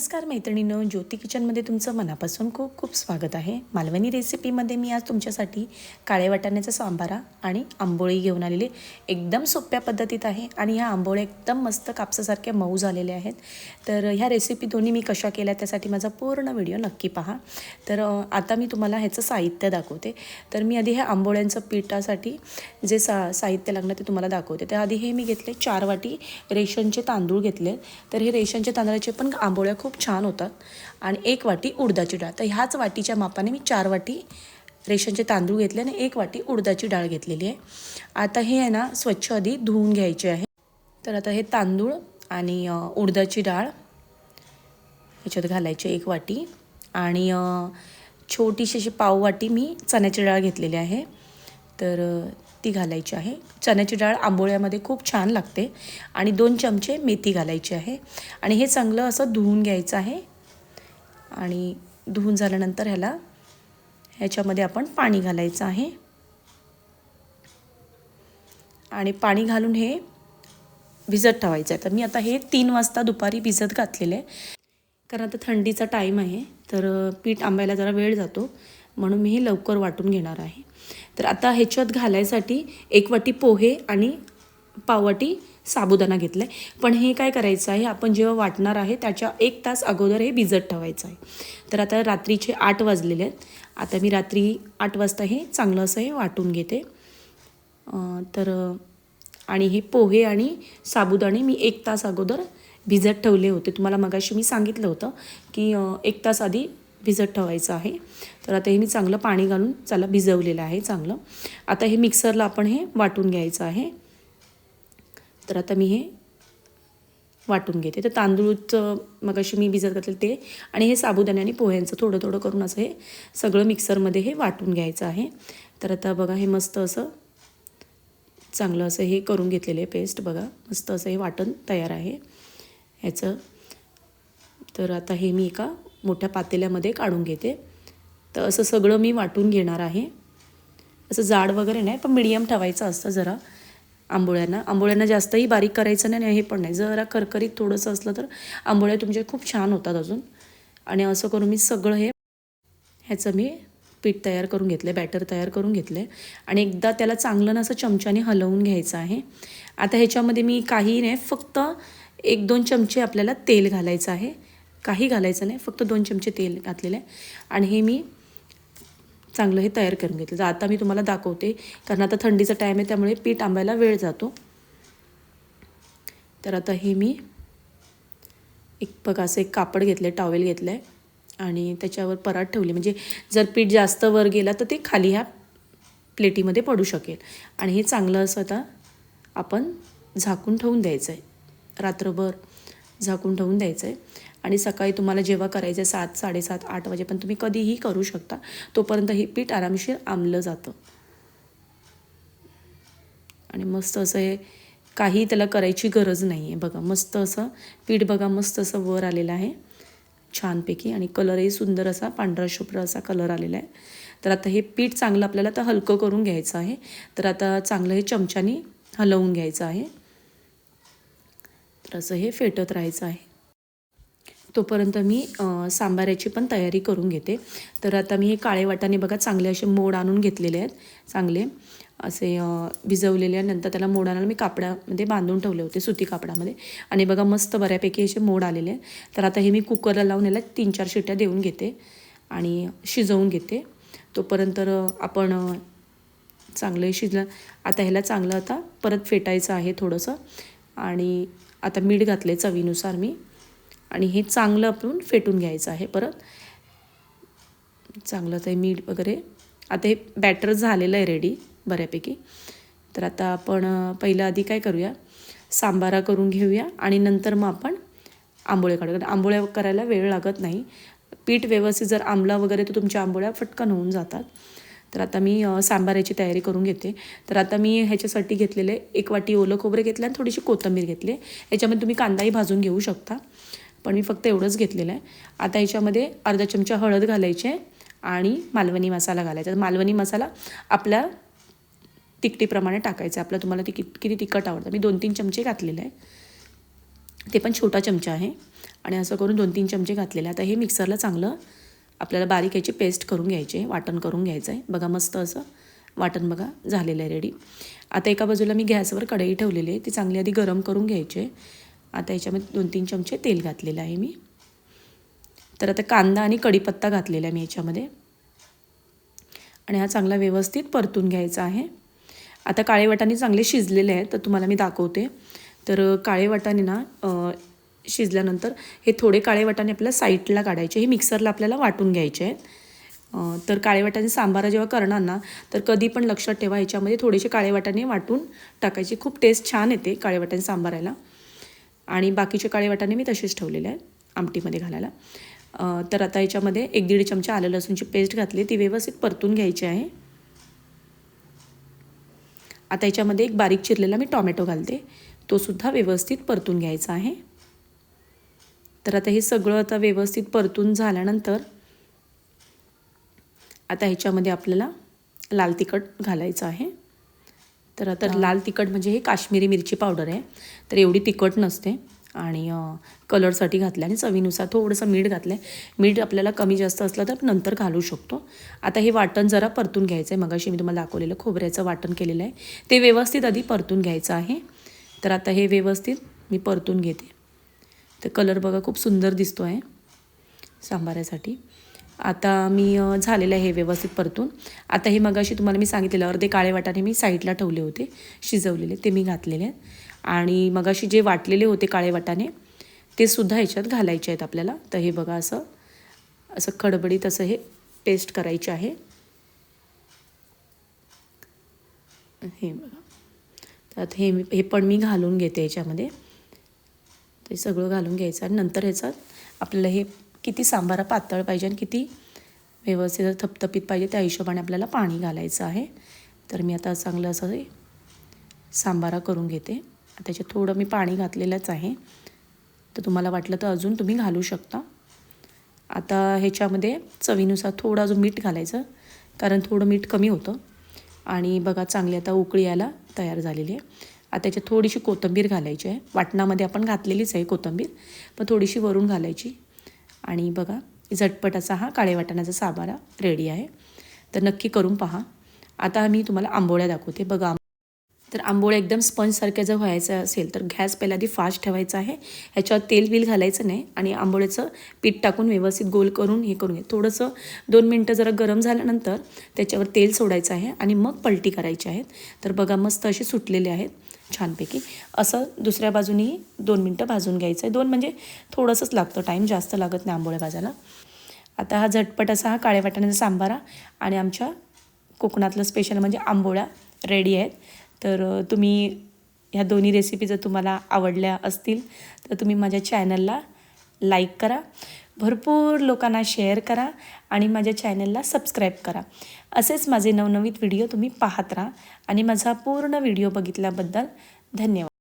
नमस्कार मैत्रिणींनो, ज्योती किचनमध्ये तुमचं मनापासून खूप खूप स्वागत आहे. मालवणी रेसिपीमध्ये मी आज तुमच्यासाठी काळे वाटाण्याचा सांबारा आणि आंबोळी घेऊन आलेली. एकदम सोप्या पद्धतीत आहे आणि ह्या आंबोळ्या एकदम मस्त कापसासारख्या मऊ झालेल्या आहेत. तर ह्या रेसिपी दोन्ही मी कशा केल्या त्यासाठी माझा पूर्ण व्हिडिओ नक्की पहा. तर आता मी तुम्हाला ह्याचं साहित्य दाखवते. तर मी आधी ह्या आंबोळ्यांचं पिठासाठी जे साहित्य लागणार ते तुम्हाला दाखवते. त्याआधी हे मी घेतले 4 वाटी रेशनचे तांदूळ घेतले. तर हे रेशनचे तांदळाचे पण आंबोळ्या खूप छान होतात. आणि 1 वाटी उडदाची डाळ. तर ह्याच वाटीच्या मापाने मी 4 वाटी रेशनचे तांदूळ घेतले आणि 1 वाटी उडदाची डाळ घेतलेली आहे. आता हे आहे ना स्वच्छ आधी धुवून घ्यायचे आहे. तर आता हे तांदूळ आणि उडदाची डाळ ह्याच्यात घालायचे 1 वाटी आणि छोटीशी अशी पाव वाटी मी चण्याची डाळ घेतलेली आहे. तर ती घालायची आहे. चण्याची डाळ आंबोळ्यामध्ये खूप छान लागते. आणि 2 चमचे मेथी घालायची आहे. आणि हे चांगलं असं धुवून घ्यायचं आहे. आणि धुवून झाल्यानंतर ह्याच्यामध्ये आपण पाणी घालायचं आहे. आणि पाणी घालून हे भिजत ठेवायचं आहे. तर मी आता हे 3 वाजता दुपारी भिजत घातलेलं आहे. कारण आता थंडीचा टाईम आहे, तर पीठ आंबायला जरा वेळ जातो, म्हणून मी हे लवकर वाटून घेणार आहे. तर आता ह्याच्यात घालायसाठी 1 वाटी पोहे आणि पाव वाटी साबुदाणा घेतला आहे. पण हे काय करायचं आहे, आपण जेव्हा वाटणार आहे त्याच्या 1 तास अगोदर हे भिजत ठेवायचं आहे. तर आता रात्रीचे 8 वाजलेले आहेत. आता मी रात्री 8 वाजता हे चांगलं असं हे वाटून घेते. आणि हे पोहे आणि साबुदाणे मी 1 तास अगोदर भिजत ठेवले होते. तुम्हाला मगाशी मी सांगितलं होतं की 1 तास आधी भिजत ठेवायचं आहे. तर आता हे मी चांगलं पाणी घालून भिजवलेलं आहे चांगलं. आता हे मिक्सरला आपण हे वाटून घ्यायचं आहे. तर आता मी हे वाटून घेते. तर तांदूळचं मगाशी मी भिजत घातलं ते आणि हे साबुदाणे आणि पोह्यांचं थोडं थोडं करून असं हे सगळं मिक्सरमध्ये हे वाटून घ्यायचं आहे. तर आता बघा हे मस्त असं चांगलं असं हे करून घेतलेलं आहे पेस्ट. बघा मस्त असं हे वाटण तयार आहे ह्याचं. तर आता हे मी एका मोठ्या पातेल्यामध्ये काढून घेते. तर असं सगळं मी वाटून घेणार आहे. असं जाड वगैरे नाही, पण मीडियम ठेवायचं असतं जरा आंबोळ्यांना जास्तही बारीक करायचं नाही आणि हे पण नाही, जरा करकरीत थोडंसं असलं तर आंबोळ्या तुमचे खूप छान होतात अजून. आणि असं करून मी सगळं ह्याचं मी पीठ तयार करून घेतलं आहे, बॅटर तयार करून घेतलं आहे. आणि एकदा त्याला चांगलं ना असं चमच्याने हलवून घ्यायचं आहे. आता ह्याच्यामध्ये मी काही नाही, फक्त 1-2 चमचे आपल्याला तेल घालायचं आहे. काही घालायचं नाही, फक्त 2 चमचे तेल घातलेलं आहे. आणि हे मी चांगलं हे तयार करून घेतलं. तर आता मी तुम्हाला दाखवते, कारण आता थंडीचा टाईम आहे त्यामुळे पीठ आंबायला वेळ जातो. तर आता हे मी बघा असं एक कापड घेतलं आहे, टॉवेल घेतलं आहे आणि त्याच्यावर परात ठेवली, म्हणजे जर पीठ जास्त वर गेला तर ते खाली ह्या प्लेटीमध्ये पडू शकेल. आणि हे चांगलं असं आता आपण झाकून ठेवून द्यायचं आहे. रात्रभर झाकून ठेवून द्यायचं आहे. आणि सकाळी तुम्हाला जेव्हा करायचं आहे 7, 7:30, 8 वाजे पण तुम्ही कधीही करू शकता. तोपर्यंत हे पीठ आरामशीर आंबलं जातं. आणि मस्त असं हे काही त्याला करायची गरज नाही आहे. बघा मस्त असं पीठ बघा मस्त असं वर आलेलं आहे छानपैकी. आणि कलरही सुंदर असा पांढरा शुभ्र असा कलर आलेला आहे. तर आता हे पीठ चांगलं आपल्याला आता हलकं करून घ्यायचं आहे. तर आता चांगलं हे चमच्याने हलवून घ्यायचं आहे. तर असं हे फेटत राहायचं आहे. तोपर्यंत मी सांबाराची पण तयारी करून घेते. तर आता मी हे काळे वाटाणे बघा चांगले असे मोड आणून घेतलेले आहेत, चांगले असे भिजवलेले. नंतर त्याला मोड आणायला मी कापडामध्ये बांधून ठेवले होते, सुती कापडामध्ये. आणि बघा मस्त बऱ्यापैकी असे मोड आलेले आहेत. तर आता हे मी कुकरला लावून याला 3-4 शिट्ट्या देऊन घेते आणि शिजवून घेते. तोपर्यंत आपण चांगलं शिजलं. आता ह्याला चांगलं आता परत फेटायचं आहे थोडंसं. आणि आता मीठ घातले चवीनुसार मी. आणि हे चांगलं आपण फेटून घ्यायचं आहे परत चांगलं. ते मीठ वगैरे आता हे बॅटर झालेलं आहे रेडी बऱ्यापैकी. तर आता आपण पहिलं आधी काय करूया, सांबारा करून घेऊया आणि नंतर मग आपण आंबोळे काढूया. कारण आंबोळ्या करायला वेळ लागत नाही. पीठ व्यवस्थित जर आंबला वगैरे तर तुमच्या आंबोळ्या फटकन होऊन जातात. तर आता मी सांबाराची तयारी करून घेते. तर आता मी ह्याच्यासाठी घेतलेले 1 वाटी ओलं खोबरे घेतलं आणि थोडीशी कोथिंबीर घेतली. ह्याच्यामध्ये तुम्ही कांदाही भाजून घेऊ शकता, पण मी फक्त एवढंच घेतलेलं आहे. आता ह्याच्यामध्ये अर्धा चमचा हळद घालायची आहे आणि मालवणी मसाला घालायचा. तर मालवणी मसाला आपल्या तिखटीप्रमाणे टाकायचं आहे. तुम्हाला किती तिखट आवडतं. मी 2-3 चमचे घातलेलं आहे, ते पण छोटा चमचा आहे. आणि असं करून 2-3 चमचे घातलेले. आता हे मिक्सरला चांगलं आपल्याला बारीक याची पेस्ट करून घ्यायची आहे, वाटण करून घ्यायचं आहे. बघा मस्त असं वाटण बघा झालेलं आहे रेडी. आता एका बाजूला मी गॅसवर कढई ठेवलेली आहे, ती चांगली आधी गरम करून घ्यायची आहे. आता याच्यामध्ये 2-3 चमचे तेल घातलेलं आहे मी. तर आता कांदा आणि कढीपत्ता घातलेला आहे मी याच्यामध्ये आणि हा चांगला व्यवस्थित परतून घ्यायचा आहे. आता काळे वाटाणे चांगले शिजलेले आहेत, तर तुम्हाला मी दाखवते. तर काळे वाटाणे ना शिजल्यानंतर हे थोडे काळे वाटाणे आपल्याला साईडला काढायचे, हे मिक्सरला आपल्याला वाटून घ्यायचे आहेत. तर काळे वाटाणे सांबार जेव्हा करणार ना तर कधी पण लक्षात ठेवा याच्यामध्ये थोडेसे काळे वाटाणे वाटून टाकायचे, खूप टेस्ट छान येते काळे वाटाणे सांबारायला. आणि बाकीचे काळे वाटाणे मी तसेच ठेवलेले आहेत आमटीमध्ये घालायला. तर आता याच्यामध्ये 1-1.5 चमचा आलं लसूणची पेस्ट घातली, ती व्यवस्थित परतून घ्यायची आहे. आता याच्यामध्ये एक बारीक चिरलेला मी टोमॅटो घालते, तो सुद्धा व्यवस्थित परतून घ्यायचा आहे. तर आता हे सगळं आता व्यवस्थित परतून झाल्यानंतर आता ह्याच्यामध्ये आपल्याला लाल तिखट घालायचं आहे. तर आता लाल तिखट म्हणजे हे काश्मीरी मिरची पावडर आहे, तर एवढी तिखट नसते आणि कलरसाठी घातलं आणि चवीनुसार थोडंसं मीठ घातलं आहे. मीठ आपल्याला कमी जास्त असलं तर नंतर घालू शकतो. आता हे वाटण जरा परतून घ्यायचं आहे. मगाशी मी तुम्हाला दाखवलेलं खोबऱ्याचं वाटण केलेलं आहे, ते व्यवस्थित आधी परतून घ्यायचं आहे. तर आता हे व्यवस्थित मी परतून घेते. तर कलर बघा खूप सुंदर दिसतो आहे सांबारासाठी. आता मी झालेलं आहे हे व्यवस्थित परतून. आता हे मगाशी तुम्हाला मी सांगितलेलं अर्धे काळे वाटाणे मी साईडला ठेवले होते शिजवलेले, ते मी घातलेले आहेत. आणि मगाशी जे वाटलेले होते काळे वाटाणे ते सुद्धा ह्याच्यात घालायचे आहेत आपल्याला. तर हे बघा असं खडबडीत असं हे पेस्ट करायचे आहे. हे बघा, तर आता हे पण मी घालून घेते याच्यामध्ये. ते सगळं घालून घ्यायचं आणि नंतर ह्याच्यात आपल्याला हे किती सांबारा पातळ पाहिजे आणि किती व्यवस्थित थपथपीत पाहिजे त्या हिशोबाने आपल्याला पाणी घालायचं आहे. तर मी आता चांगलं असं हे सांबारा करून घेते. त्याच्यात थोडं मी पाणी घातलेलंच आहे, तर तुम्हाला वाटलं तर अजून तुम्ही घालू शकता. आता ह्याच्यामध्ये चवीनुसार थोडं अजून मीठ घालायचं, कारण थोडं मीठ कमी होतं. आणि बघा चांगली आता उकळी यायला तयार झालेली आहे. आता त्याच्यात थोडीशी कोथिंबीर घालायची आहे. वाटणामध्ये आपण घातलेलीच आहे कोथिंबीर, पण थोडीशी वरून घालायची. आणि बघा झटपट असा हा काळे वाटाण्याचा सांबारा रेडी आहे. तर नक्की करून पहा. आता मी तुम्हाला आंबोळ्या दाखवते. बघा, तर आंबोळ्या एकदम स्पंजसारख्या जर व्हायचं असेल तर गॅस पहिला आधी फास्ट ठेवायचा आहे. ह्याच्यावर तेल बिल घालायचं नाही आणि आंबोळ्याचं पीठ टाकून व्यवस्थित गोल करून हे करून घ्या. थोडंसं 2 मिनटं जरा गरम झाल्यानंतर त्याच्यावर तेल सोडायचं आहे आणि मग पलटी करायची आहेत. तर बघा मस्त असे सुटलेले आहेत छानपैकी. असं दुसऱ्या बाजूनही 2 मिनटं भाजून घ्यायचं आहे. 2 म्हणजे थोडंसंच लागतं, टाईम जास्त लागत नाही आंबोळ्या भाजायला. आता हा झटपट असा हा काळ्या वाटाण्याचा सांबारा आणि आमच्या कोकणातलं स्पेशल म्हणजे आंबोळ्या रेडी आहेत. तर तुम्ही ह्या दोन्ही रेसिपी जर तुम्हाला आवडल्या असतील तर तुम्ही माझ्या चॅनलला लाईक करा, भरपूर लोकांना शेअर करा आणि माझ्या चॅनलला सबस्क्राईब करा. असेच माझे नवनवीन व्हिडिओ तुम्ही पाहत राहा आणि माझा पूर्ण व्हिडिओ बघितल्याबद्दल धन्यवाद.